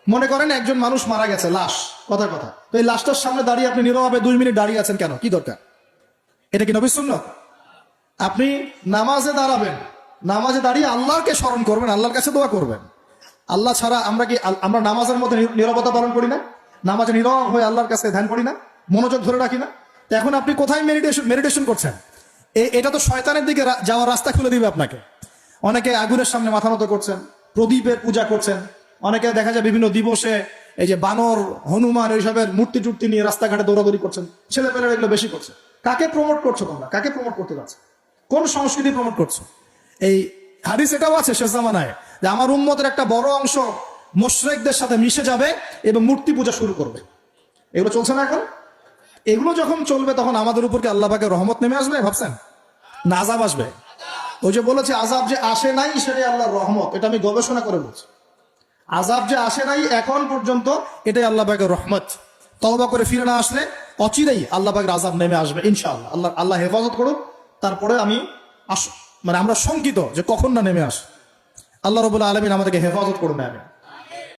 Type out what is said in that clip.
মনে করেন একজন মানুষ মারা গেছে, লাশ, কথার কথা, তো এই লাশটার সামনে দাঁড়িয়ে আপনি নীরবে 2 মিনিট দাঁড়িয়ে আছেন কেন? কি দরকার? এটা কি নবীর সুন্নাত? আপনি নামাজে দাঁড়াবেন, নামাজে দাঁড়িয়ে আল্লাহকে স্মরণ করবেন, আল্লাহর কাছে দোয়া করবেন। আল্লাহ ছাড়া আমরা নামাজের মধ্যে নীরবতা পালন করি না? নামাজে নীরব হয়ে আল্লাহর কাছে ধ্যান করি না? মনোযোগ ধরে রাখি না? তো এখন আপনি কোথায় মেডিটেশন করছেন? এটা তো শয়তানের দিকে যাওয়ার রাস্তা খুলে দিবে আপনাকে। অনেকে আগুনের সামনে মাথা নত করছেন, প্রদীপের পূজা করছেন, অনেকে দেখা যায় বিভিন্ন দিবসে এই যে বানর, হনুমান, এইসবের মূর্তি টুর্তি নিয়ে রাস্তাঘাটে দৌড়াদৌড়ি করছেন। ছেলেপেলেরা এগুলো বেশি করছে। কাকে প্রমোট করছো তোমরা? কাকে প্রমোট করতে যাচ্ছ? কোন সংস্কৃতি প্রমোট করছো? এই হাদিস এটাও আছে শেষ জামানায় যে আমার উম্মতের একটা বড় অংশ মুশরিকদের সাথে মিশে যাবে এবং মূর্তি পূজা শুরু করবে। এগুলো চলছে না এখন? এগুলো যখন চলবে তখন আমাদের উপর কি আল্লাহ পাকের রহমত নেমে আসবে ভাবছেন, না আযাব আসবে? ওই যে বলেছে আযাব যে আসে নাই সেটাই আল্লাহর রহমত, এটা আমি গবেষণা করে বলছি। আযাব যে আসে নাই এখন পর্যন্ত, এটাই আল্লাহ পাকের রহমত। তওবা করে ফিরে না আসলে অচিরেই আল্লাহ পাকের আযাব নেমে আসবে ইনশাআল্লাহ। আল্লাহ হেফাজত করুন। তারপরে আমরা শঙ্কিত যে কখন না নেমে আসে। আল্লাহ রাব্বুল আলামিন আমাদেরকে হেফাজত করুন।